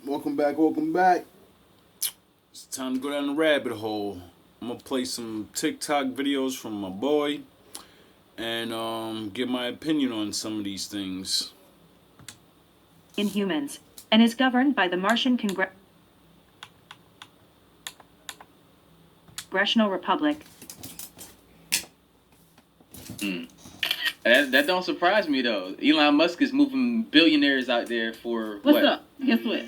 Welcome back, welcome back. It's time to go down the rabbit hole. I'm gonna play some TikTok videos from my boy and give my opinion on some of these things. In humans, and is governed by the Martian Congressional Republic. That don't surprise me though. Elon Musk is moving billionaires out there for What's what? up? Guess what?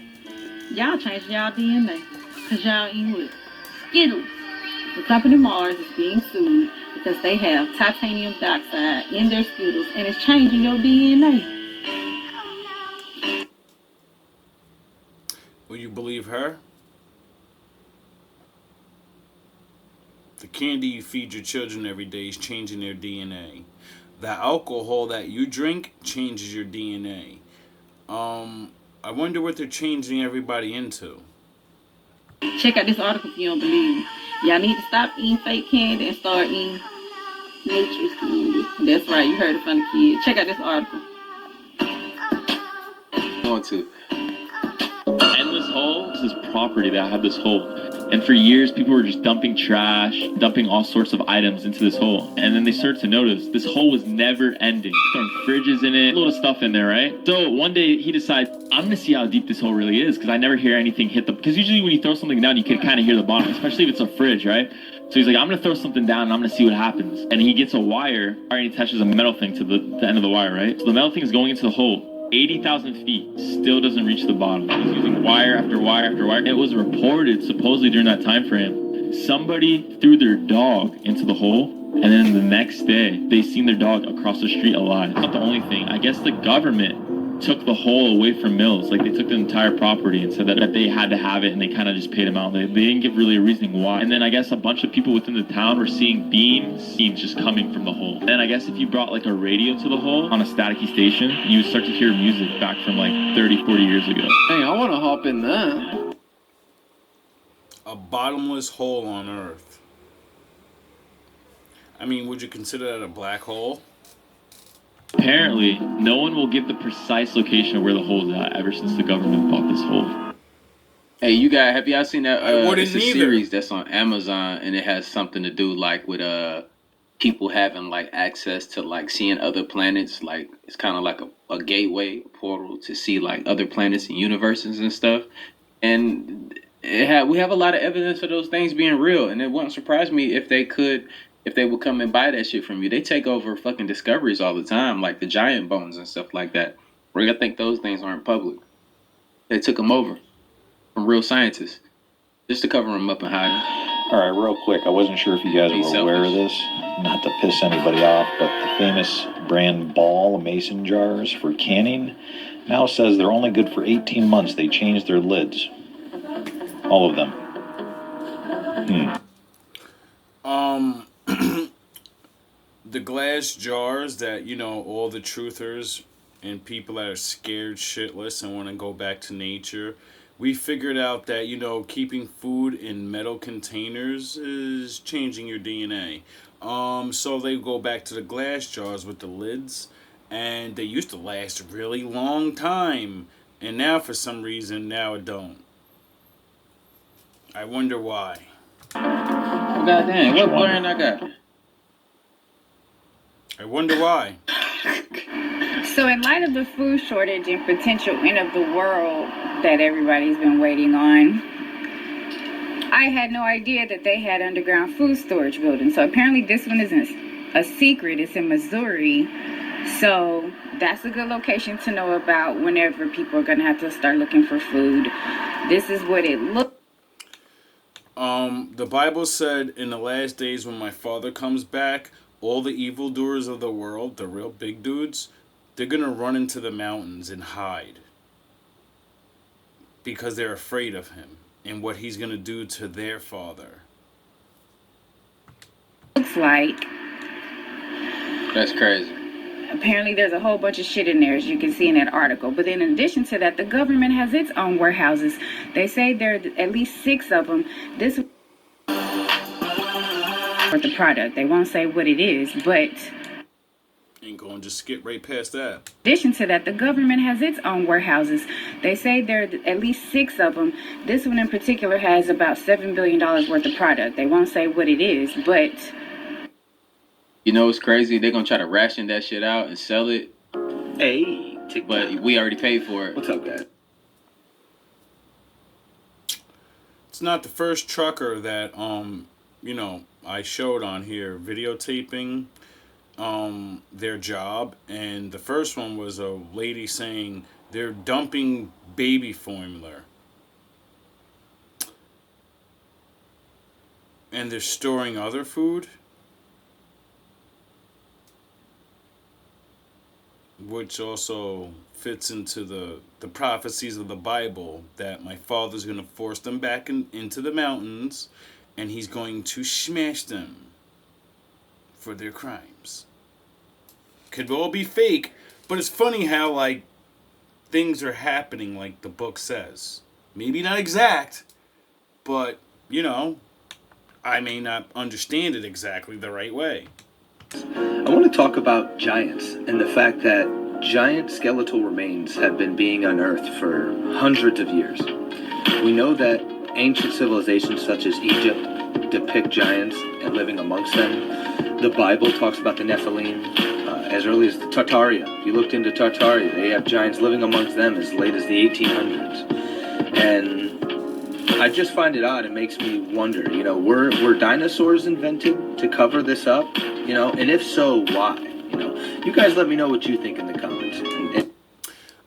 Y'all changed y'all DNA. Cause y'all eat what? Skittles. The company Mars is being sued because they have titanium dioxide in their Skittles and it's changing your DNA. Will you believe her? The candy you feed your children every day is changing their DNA. The alcohol that you drink changes your DNA. I wonder what they're changing everybody into. Check out this article if you don't believe me. Y'all need to stop eating fake candy and start eating nature's candy. That's right, you heard it from the kid. Check out this article. Going to endless hole. This is property that had this hole, and for years people were just dumping trash, dumping all sorts of items into this hole, and then they started to notice this hole was never ending. Throwing fridges in it, little stuff in there, right? So one day he decides, I'm gonna see how deep this hole really is, because I never hear anything hit the, because usually when you throw something down you can kind of hear the bottom, especially if it's a fridge, right? So he's like, I'm gonna throw something down and I'm gonna see what happens. And he gets a wire and he attaches a metal thing to the end of the wire, right? So the metal thing is going into the hole 80,000 feet, still doesn't reach the bottom. He's using wire after wire after wire. It was reported, supposedly during that time frame, somebody threw their dog into the hole, and then the next day, they seen their dog across the street alive. That's not the only thing. I guess the government took the hole away from Mills. Like, they took the entire property and said that they had to have it, and they kind of just paid him out. They didn't give really a reasoning why. And then I guess a bunch of people within the town were seeing beams just coming from the hole. And I guess if you brought like a radio to the hole on a staticky station, you would start to hear music back from like 30, 40 years ago. Hey, I want to hop in that. A bottomless hole on Earth. I mean, would you consider that a black hole? Apparently, no one will give the precise location of where the hole's at ever since the government bought this hole. Hey, you guys, have y'all seen that? It's a series that's on Amazon, and it has something to do like with people having like access to like seeing other planets. Like it's kind of like a gateway portal to see like other planets and universes and stuff. And we have a lot of evidence of those things being real, and it wouldn't surprise me if they would come and buy that shit from you. They take over fucking discoveries all the time, like the giant bones and stuff like that. Where I think those things aren't public. They took them over from real scientists just to cover them up and hide them. All right, real quick, I wasn't sure if you guys were aware of this, not to piss anybody off, but the famous brand Ball mason jars for canning now says they're only good for 18 months. They changed their lids. All of them. The glass jars that, all the truthers and people that are scared shitless and want to go back to nature, we figured out that, keeping food in metal containers is changing your DNA. So they go back to the glass jars with the lids, and they used to last a really long time. And now, for some reason, now it don't. I wonder why. Oh, goddamn, what brand I got? I wonder why. So in light of the food shortage and potential end of the world that everybody's been waiting on, I had no idea that they had underground food storage buildings. So apparently this one isn't a secret. It's in Missouri. So that's a good location to know about whenever people are going to have to start looking for food. This is what it looks. The Bible said, in the last days when my Father comes back, all the evildoers of the world, the real big dudes, they're going to run into the mountains and hide. Because they're afraid of him and what he's going to do to their father. Looks like. That's crazy. Apparently there's a whole bunch of shit in there, as you can see in that article. But then in addition to that, the government has its own warehouses. They say there are at least 6 of them. This for the product. They won't say what it is, but Ain't gonna just skip right past that. In addition to that, the government has its own warehouses. They say there are at least 6 of them. This one in particular has about $7 billion worth of product. They won't say what it is, but... You know what's crazy? They're going to try to ration that shit out and sell it. Hey, but we already paid for it. What's up, guys? It's not the first trucker that, I showed on here videotaping their job, and the first one was a lady saying they're dumping baby formula and they're storing other food, which also fits into the prophecies of the Bible that my father's going to force them back into the mountains and he's going to smash them for their crimes. Could all be fake, but it's funny how, like, things are happening like the book says. Maybe not exact, but, I may not understand it exactly the right way. I want to talk about giants and the fact that giant skeletal remains have been being unearthed for hundreds of years. We know that ancient civilizations such as Egypt depict giants and living amongst them. The Bible talks about the Nephilim as early as the Tartaria. If you looked into Tartaria, they have giants living amongst them as late as the 1800s. And I just find it odd. It makes me wonder, were dinosaurs invented to cover this up? And if so, why? You guys let me know what you think in the comments.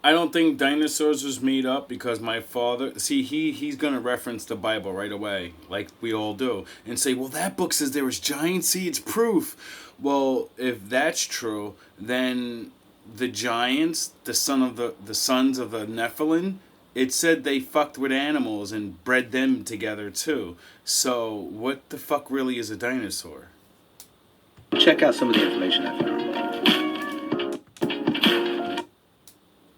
I don't think dinosaurs was made up because my father... See, he's going to reference the Bible right away, like we all do, and say, well, that book says there was giants. See, it's proof. Well, if that's true, then the giants, the sons of the Nephilim, it said they fucked with animals and bred them together too. So what the fuck really is a dinosaur? Check out some of the information I found.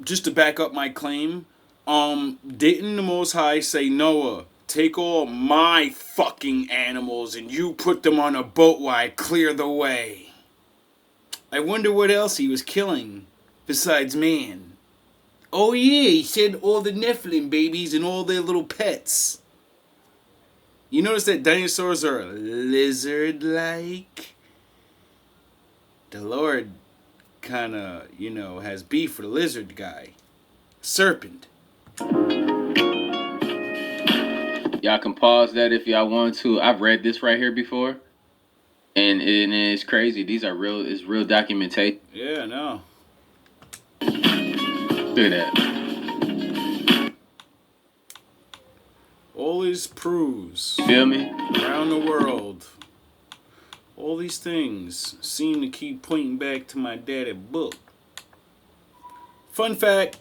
Just to back up my claim, didn't the Most High say, Noah, take all my fucking animals and you put them on a boat while I clear the way? I wonder what else he was killing besides man. Oh yeah, he said all the Nephilim babies and all their little pets. You notice that dinosaurs are lizard-like? The Lord kind of, has beef with a lizard guy. Serpent. Y'all can pause that if y'all want to. I've read this right here before. And it's crazy. These are real documentation. Yeah, no. Look at that. All these proofs. Feel me? Around the world. All these things seem to keep pointing back to my daddy book. Fun fact.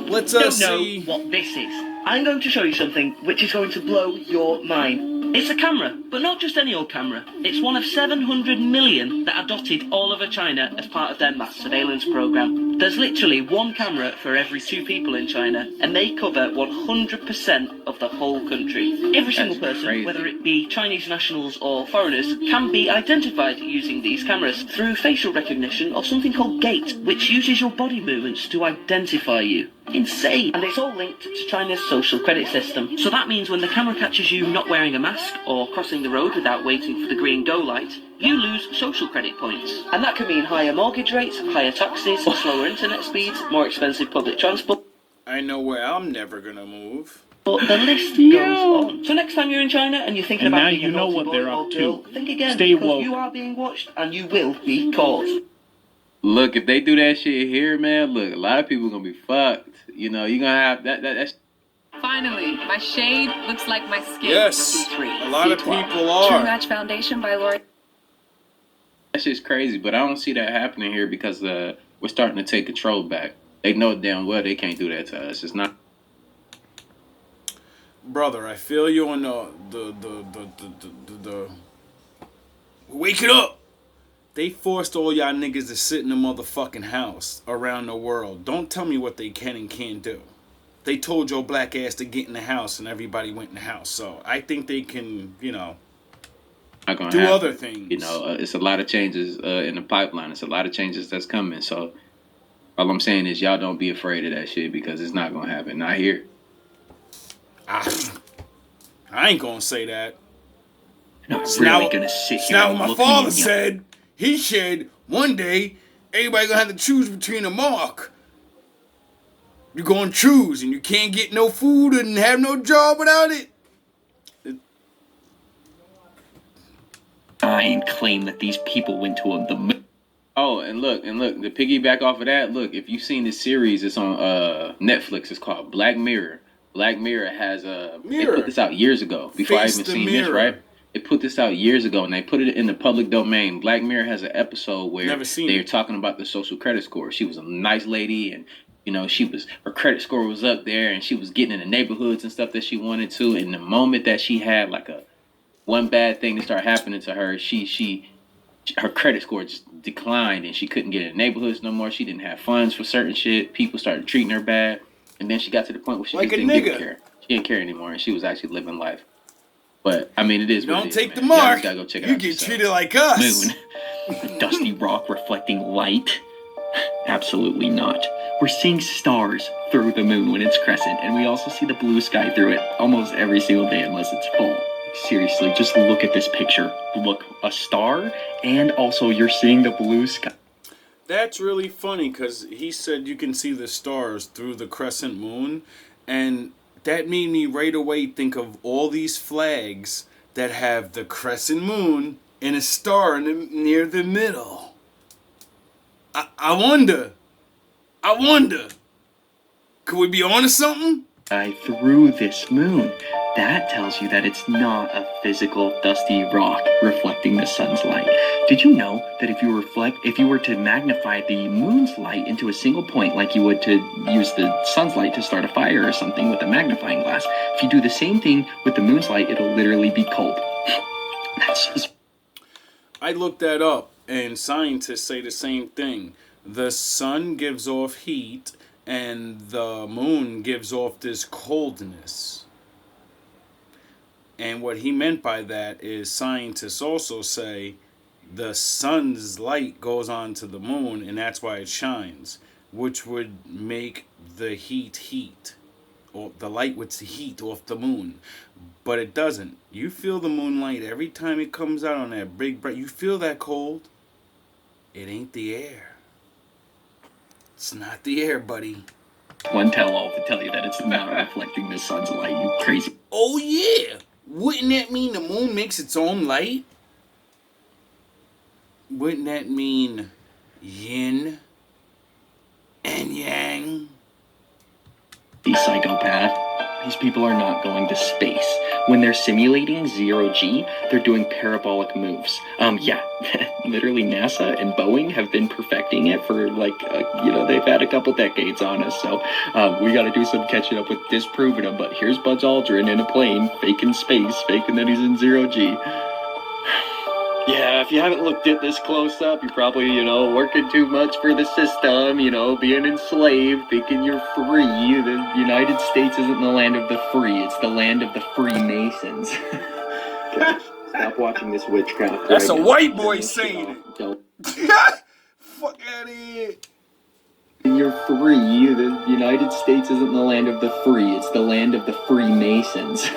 Let's see what this is. I'm going to show you something which is going to blow your mind. It's a camera, but not just any old camera. It's one of 700 million that are dotted all over China as part of their mass surveillance program. There's literally one camera for every 2 people in China, and they cover 100% of the whole country. Every single person, whether it be Chinese nationals or foreigners, can be identified using these cameras through facial recognition or something called gait, which uses your body movements to identify you. Insane. And it's all linked to China's social credit system. So that means when the camera catches you not wearing a mask or crossing the road without waiting for the green go light, you lose social credit points. And that can mean higher mortgage rates, higher taxes, slower internet speeds, more expensive public transport. I know where I'm never gonna move. But the list goes on. So next time you're in China and you're thinking about being a naughty what boy they're or up to. girl, think again, Stay because woke. you are being watched and you will be caught. Look, if they do that shit here, man, look, a lot of people gonna be fucked. You're gonna have that's... Finally, my shade looks like my skin. Yes, a lot of people are. True Match Foundation by L'Oreal. That shit's crazy, but I don't see that happening here because we're starting to take control back. They know damn well they can't do that to us. It's not. Brother, I feel you on the wake it up. They forced all y'all niggas to sit in the motherfucking house around the world. Don't tell me what they can and can't do. They told your black ass to get in the house and everybody went in the house. So I think they can, not gonna do happen. other things. You know, it's a lot of changes in the pipeline. It's a lot of changes that's coming. So all I'm saying is y'all don't be afraid of that shit because it's not gonna happen. Not here. I ain't gonna say that. Not It's really not- gonna sit It's here not and what my look me father in the said. He said one day everybody gonna have to choose between a mark. You're gonna choose, and you can't get no food and have no job without it. and claim that these people went to the moon. Oh, and look, to piggyback off of that, look, if you've seen this series, it's on Netflix. It's called Black Mirror. Black Mirror has they put this out years ago before Face I even the seen mirror. this, right? They put this out years ago and they put it in the public domain. Black Mirror has an episode where Never seen they're it. talking about the social credit score. She was a nice lady and you know, her credit score was up there and she was getting in the neighborhoods and stuff that she wanted to. And the moment that she had like one bad thing to start happening to her, her credit score just declined and she couldn't get in the neighborhoods no more. She didn't have funds for certain shit. People started treating her bad. And then she got to the point where she Like just a didn't give a nigga. care. She didn't care anymore and she was actually living life. But I mean, it is You what don't it is, take the man. Y'all mark. just gotta go check it You out get yourself. treated like us. Moon. A dusty rock reflecting light? Absolutely not. We're seeing stars through the moon when it's crescent, and we also see the blue sky through it almost every single day unless it's full. Seriously, just look at this picture. Look, a star, and also you're seeing the blue sky. That's really funny because he said you can see the stars through the crescent moon, and that made me right away think of all these flags that have the crescent moon and a star near the middle. I wonder. Could we be onto something? Through this moon. That tells you that it's not a physical dusty rock reflecting the sun's light. Did you know that if you were to magnify the moon's light into a single point like you would to use the sun's light to start a fire or something with a magnifying glass, if you do the same thing with the moon's light, it'll literally be cold. That's just... I looked that up, and scientists say the same thing. The sun gives off heat, and the moon gives off this coldness. And what he meant by that is scientists also say the sun's light goes onto the moon, and that's why it shines, which would make the heat, or the light would heat off the moon. But it doesn't. You feel the moonlight every time it comes out on that big bright. You feel that cold. It ain't the air. It's not the air, buddy. One tell-all to tell you that it's not reflecting the sun's light, you crazy. Oh yeah! Wouldn't that mean the moon makes its own light? Wouldn't that mean yin and yang? Psychopath. These people are not going to space. When they're simulating zero-G, they're doing parabolic moves. Literally NASA and Boeing have been perfecting it for they've had a couple decades on us. So we got to do some catching up with disproving them. But here's Buzz Aldrin in a plane, faking space, faking that he's in zero-G. Yeah, if you haven't looked at this close up, you're probably, working too much for the system, being enslaved, thinking you're free. The United States isn't the land of the free, it's the land of the Freemasons. Gosh, stop watching this witchcraft. That's right a now. white boy saying it. Don't. Fuck out of here. You're free. The United States isn't the land of the free, it's the land of the Freemasons.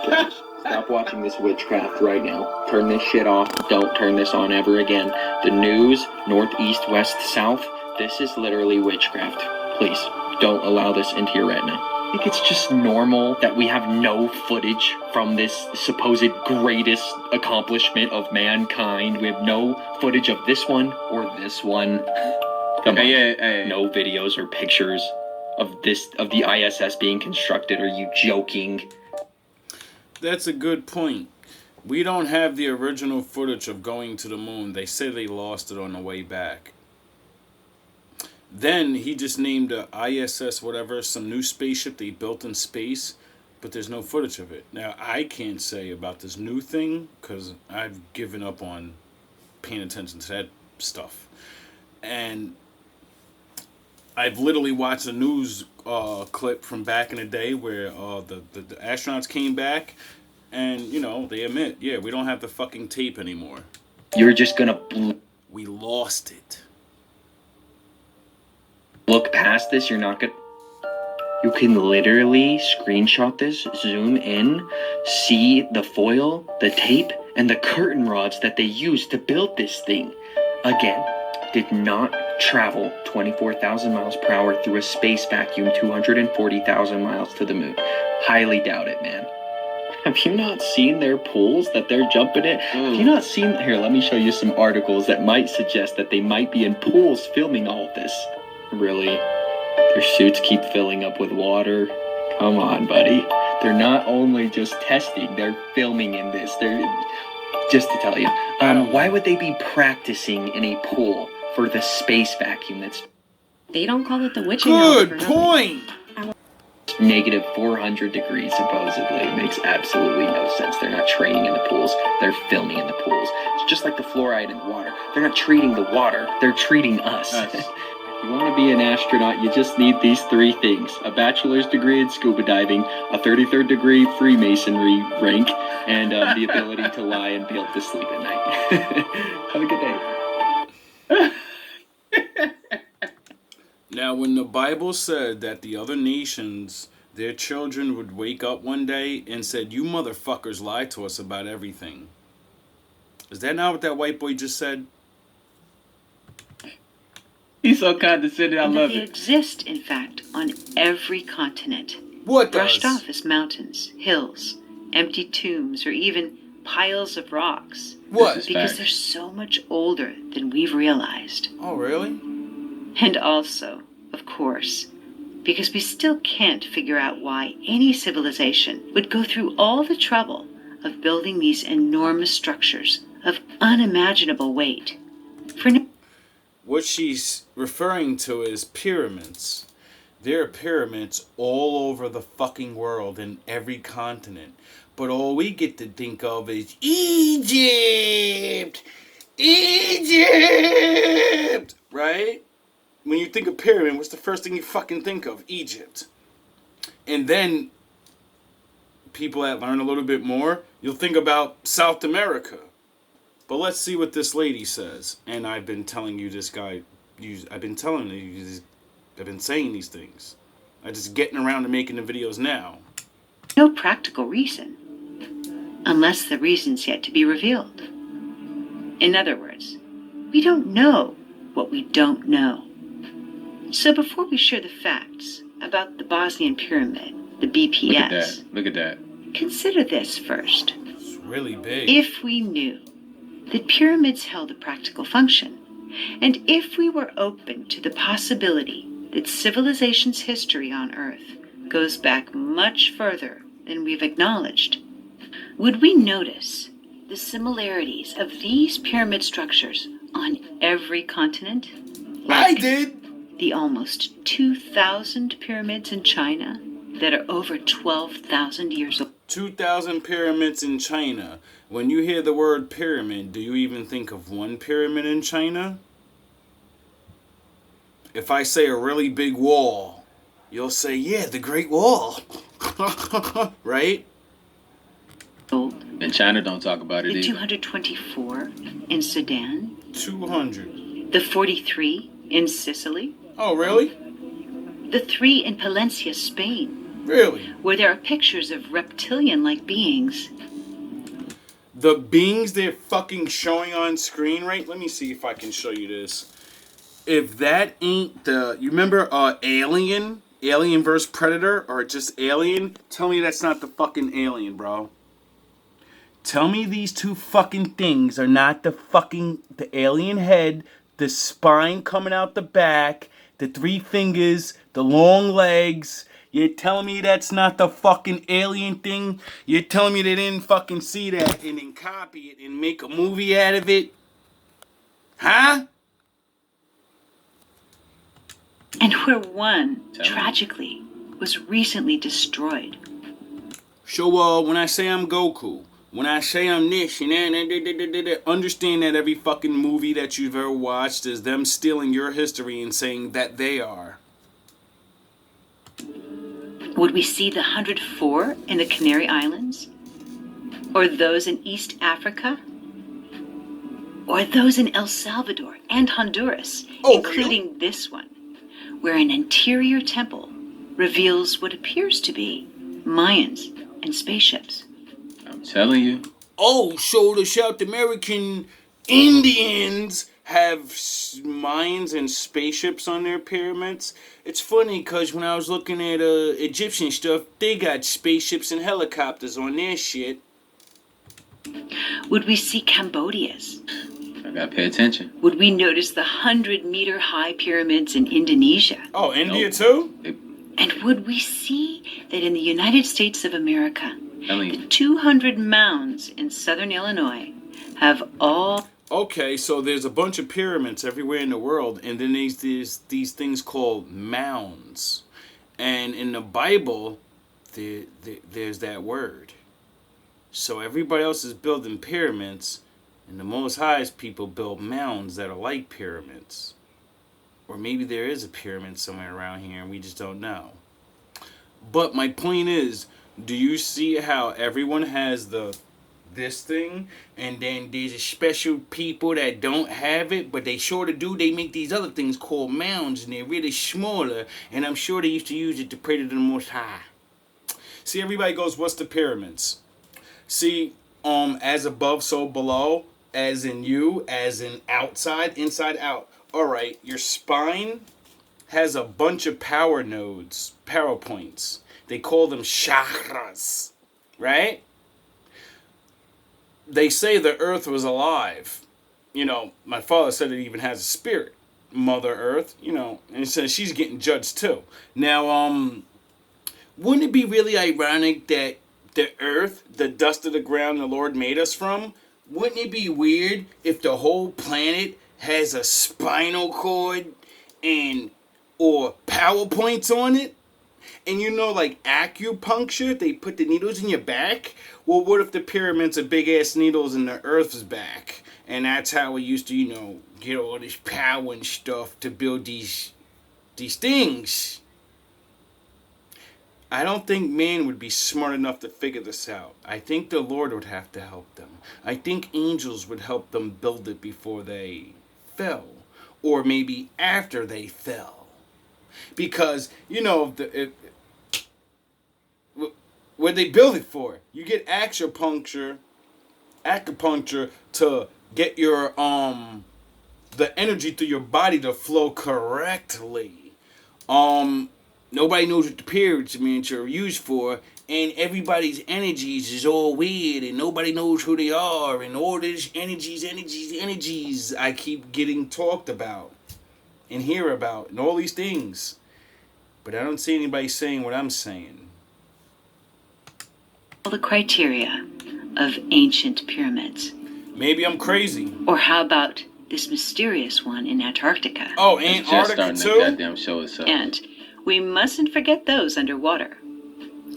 Gosh. Stop watching this witchcraft right now. Turn this shit off. Don't turn this on ever again. The news, north, east, west, south, this is literally witchcraft. Please, don't allow this into your retina. I think it's just normal that we have no footage from this supposed greatest accomplishment of mankind. We have no footage of this one or this one. Come on. Hey. No videos or pictures of the ISS being constructed. Are you joking? That's a good point. We don't have the original footage of going to the moon. They say they lost it on the way back. Then he just named a ISS whatever, some new spaceship they built in space, but there's no footage of it. Now, I can't say about this new thing because I've given up on paying attention to that stuff. And I've literally watched a news clip from back in the day where the astronauts came back and, you know, they admit, yeah, we don't have the fucking tape anymore. You're just gonna We lost it. look past this. You're not gonna. You can literally screenshot this, zoom in, see the foil, the tape, and the curtain rods that they used to build this thing. Again, did not travel 24,000 miles per hour through a space vacuum 240,000 miles to the moon. Highly doubt it, man. Have you not seen their pools that they're jumping in? Have you not seen... Here, let me show you some articles that might suggest that they might be in pools filming all of this. Really? Their suits keep filling up with water. Come on, buddy. They're not only just testing, they're filming in this. They're... Just to tell you, why would they be practicing in a pool for the space vacuum that's... They don't call it the witching hour. Good point! Negative 400 degrees, supposedly. It makes absolutely no sense. They're not training in the pools. They're filming in the pools. It's just like the fluoride in the water. They're not treating the water. They're treating us. If you want to be an astronaut, you just need these three things. A bachelor's degree in scuba diving, a 33rd degree Freemasonry rank, and the ability to lie and be able to sleep at night. Have a good day. Now, when the Bible said that the other nations, their children would wake up one day and said, "You motherfuckers lied to us about everything." Is that not what that white boy just said? He's so condescending, I love They it. exist, in fact, on every continent. What Brushed does? off as mountains, hills, empty tombs, or even piles of rocks. What? Because they're so much older than we've realized. Oh, really? And also, of course, because we still can't figure out why any civilization would go through all the trouble of building these enormous structures of unimaginable weight. What she's referring to is pyramids. There are pyramids all over the fucking world in every continent. But all we get to think of is Egypt! Egypt! Right? When you think of pyramid, what's the first thing you fucking think of? Egypt. And then, people that learn a little bit more, you'll think about South America. But let's see what this lady says. And I've been telling you this guy, I've been saying these things. I'm just getting around to making the videos now. No practical reason. Unless the reason's yet to be revealed. In other words, we don't know what we don't know. So before we share the facts about the Bosnian Pyramid, the BPS, Look at that. consider this first. It's really big. If we knew that pyramids held a practical function, and if we were open to the possibility that civilization's history on Earth goes back much further than we've acknowledged, would we notice the similarities of these pyramid structures on every continent? I did! The almost 2,000 pyramids in China that are over 12,000 years old. 2,000 pyramids in China. When you hear the word pyramid, do you even think of one pyramid in China? If I say a really big wall, you'll say, yeah, the Great Wall. Right? And China don't talk about it The either. 224 in Sudan. 200. The 43 in Sicily. Oh, really? The 3 in Palencia, Spain. Really? Where there are pictures of reptilian-like beings. The beings they're fucking showing on screen, right? Let me see if I can show you this. If that ain't the... You remember Alien? Alien vs. Predator? Or just Alien? Tell me that's not the fucking Alien, bro. Tell me these two fucking things are not the fucking... The alien head, the spine coming out the back, the 3 fingers, the long legs... You're telling me that's not the fucking alien thing? You're telling me they didn't fucking see that and then copy it and make a movie out of it? Huh? And where one, tragically, was recently destroyed. So, when I say I'm Goku, when I say I'm this and that, understand that every fucking movie that you've ever watched is them stealing your history and saying that they are. Would we see the 104 in the Canary Islands? Or those in East Africa? Or those in El Salvador and Honduras, including this one, where an interior temple reveals what appears to be Mayans and spaceships. I'm telling you. Oh, so the South American Indians have Mayans and spaceships on their pyramids? It's funny because when I was looking at Egyptian stuff, they got spaceships and helicopters on their shit. Would we see Cambodia's? I gotta pay attention. Would we notice the 100-meter high pyramids in Indonesia? Oh, India too? And would we see that in the United States of America, the 200 mounds in southern Illinois have all... Okay, so there's a bunch of pyramids everywhere in the world, and then there's these things called mounds. And in the Bible, there's that word. So everybody else is building pyramids, and the Most Highest people build mounds that are like pyramids. Or maybe there is a pyramid somewhere around here and we just don't know. But my point is, do you see how everyone has this thing, and then there's a special people that don't have it, but they sort of do? They make these other things called mounds, and they're really smaller, and I'm sure they used to use it to pray to the Most High. See, everybody goes, what's the pyramids? See, as above, so below, as in you, as in outside, inside, out. Alright, your spine has a bunch of power nodes, power points. They call them chakras, right? They say the earth was alive. You know, my father said it even has a spirit. Mother Earth, you know, and it says she's getting judged too. Now, wouldn't it be really ironic that the earth, the dust of the ground the Lord made us from, wouldn't it be weird if the whole planet has a spinal cord or power points on it? And you know, like acupuncture, they put the needles in your back. Well, what if the pyramids are big ass needles in the earth's back? And that's how we used to, you know, get all this power and stuff to build these things. I don't think man would be smart enough to figure this out. I think the Lord would have to help them. I think angels would help them build it before they fell. Or maybe after they fell. Because, you know, what they build it for? You get acupuncture to get your the energy through your body to flow correctly. Nobody knows what the pyramids are used for, and everybody's energies is all weird, and nobody knows who they are, and all these energies I keep getting talked about and hear about, and all these things. But I don't see anybody saying what I'm saying. All the criteria of ancient pyramids. Maybe I'm crazy. Or how about this mysterious one in Antarctica? Oh, Antarctica just too? Goddamn show itself. And we mustn't forget those underwater,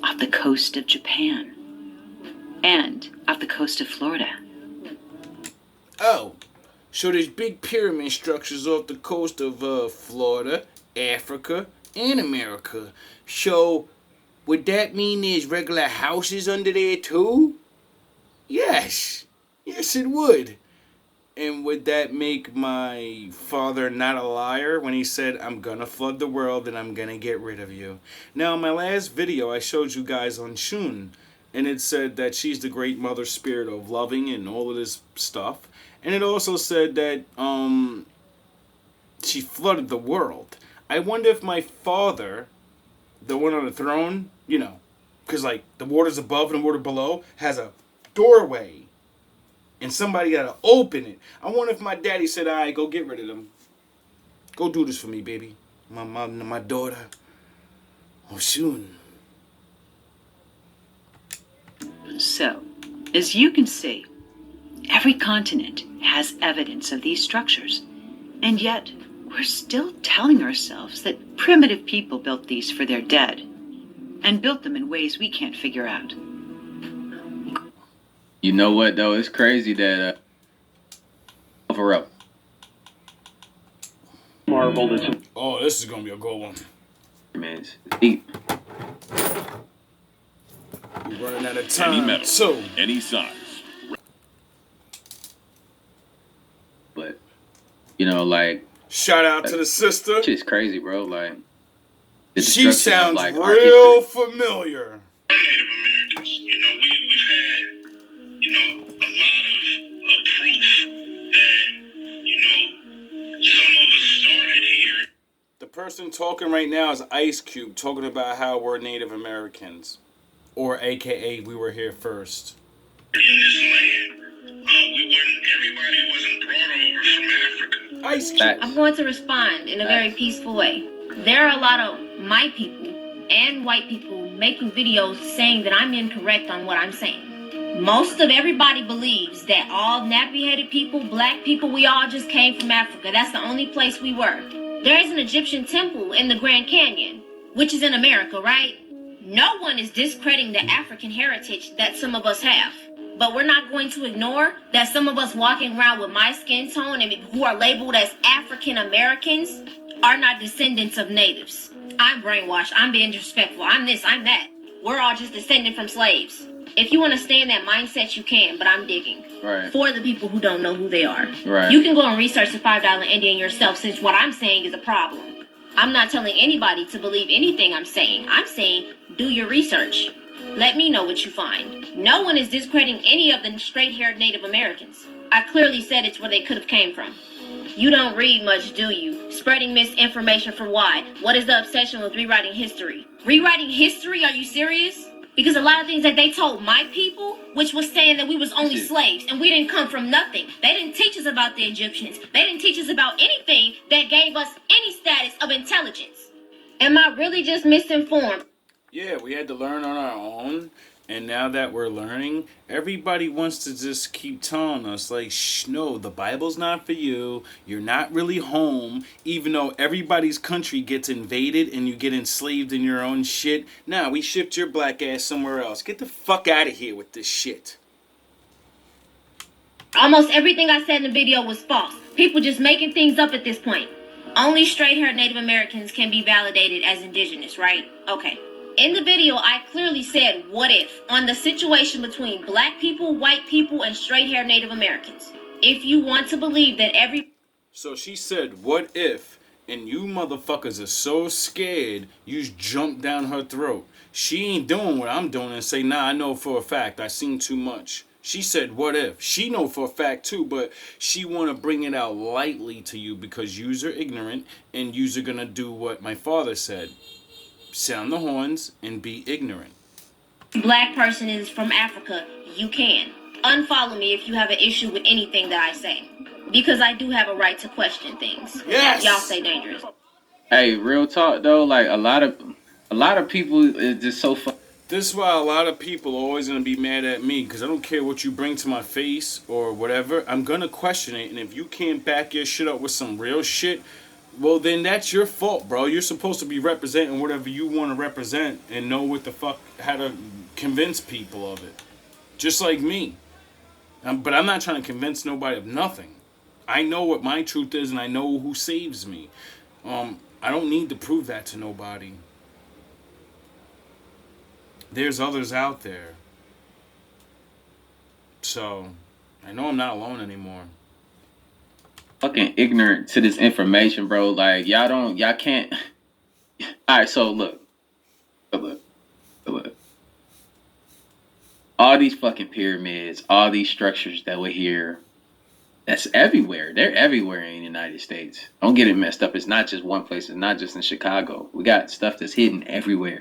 off the coast of Japan, and off the coast of Florida. Oh, so there's big pyramid structures off the coast of Florida, Africa, and America. So, would that mean there's regular houses under there too? Yes. Yes, it would. And would that make my father not a liar when he said, I'm gonna flood the world and I'm gonna get rid of you? Now, in my last video, I showed you guys on Shun, and it said that she's the great mother spirit of loving and all of this stuff. And it also said that she flooded the world. I wonder if my father, the one on the throne, you know, because like the water's above and the water below, has a doorway. And somebody got to open it. I wonder if my daddy said, all right, go get rid of them. Go do this for me, baby. My daughter. Oh, soon. So, as you can see, every continent has evidence of these structures. And yet, we're still telling ourselves that primitive people built these for their dead. And built them in ways we can't figure out. You know what, though? It's crazy that over up. Marvel. Oh, this is gonna be a good one. Man, it's deep. We're running out of Any time. metal, So, any size. But you know, like, shout out to the sister. Shit's crazy, bro. Like, the She destruction of, sounds like, our real history. familiar. The person talking right now is Ice Cube, talking about how we're Native Americans. Or AKA, we were here first. Ice Cube. I'm going to respond in a very peaceful way. There are a lot of my people and white people making videos saying that I'm incorrect on what I'm saying. Most of everybody believes that all nappy-headed people, black people, we all just came from Africa. That's the only place we were. There is an Egyptian temple in the Grand Canyon, which is in America, right? No one is discrediting the African heritage that some of us have. But we're not going to ignore that some of us walking around with my skin tone and who are labeled as African Americans are not descendants of natives. I'm brainwashed. I'm being disrespectful. I'm this, I'm that. We're all just descended from slaves. If you want to stay in that mindset, you can, but I'm digging. Right. For the people who don't know who they are. Right. You can go and research the $5 Indian yourself, since what I'm saying is a problem. I'm not telling anybody to believe anything I'm saying. I'm saying do your research. Let me know what you find. No one is discrediting any of the straight-haired Native Americans. I clearly said it's where they could have came from. You don't read much, do you? Spreading misinformation for why? What is the obsession with rewriting history? Rewriting history? Are you serious? Because a lot of things that they told my people, which was saying that we was only slaves and we didn't come from nothing. They didn't teach us about the Egyptians. They didn't teach us about anything that gave us any status of intelligence. Am I really just misinformed? Yeah, we had to learn on our own. And now that we're learning, everybody wants to just keep telling us, like, shh, no, the Bible's not for you. You're not really home. Even though everybody's country gets invaded and you get enslaved in your own shit. Nah, we shipped your black ass somewhere else. Get the fuck out of here with this shit. Almost everything I said in the video was false. People just making things up at this point. Only straight-haired Native Americans can be validated as indigenous, right? Okay. In the video, I clearly said, what if, on the situation between black people, white people, and straight-haired Native Americans. If you want to believe that So she said, what if, and you motherfuckers are so scared, you jump down her throat. She ain't doing what I'm doing and say, nah, I know for a fact, I seen too much. She said, what if? She know for a fact too, but she want to bring it out lightly to you because yous are ignorant and yous are going to do what my father said. Sound the horns and be ignorant. black person is from Africa, you can. Unfollow me if you have an issue with anything that I say. Because I do have a right to question things. Yes! Y'all say dangerous. Hey, real talk though, like a lot of people is just so This is why a lot of people are always going to be mad at me, because I don't care what you bring to my face or whatever. I'm going to question it, and if you can't back your shit up with some real shit, well, then that's your fault, bro. You're supposed to be representing whatever you want to represent and know what the fuck, how to convince people of it. Just like me. But I'm not trying to convince nobody of nothing. I know what my truth is, and I know who saves me. I don't need to prove that to nobody. There's others out there. So, I know I'm not alone anymore. fucking ignorant to this information, bro. Like, y'all can't. Alright, so look. All these fucking pyramids, all these structures that we're here, that's everywhere. They're everywhere in the United States. Don't get it messed up. It's not just one place. It's not just in Chicago. We got stuff that's hidden everywhere.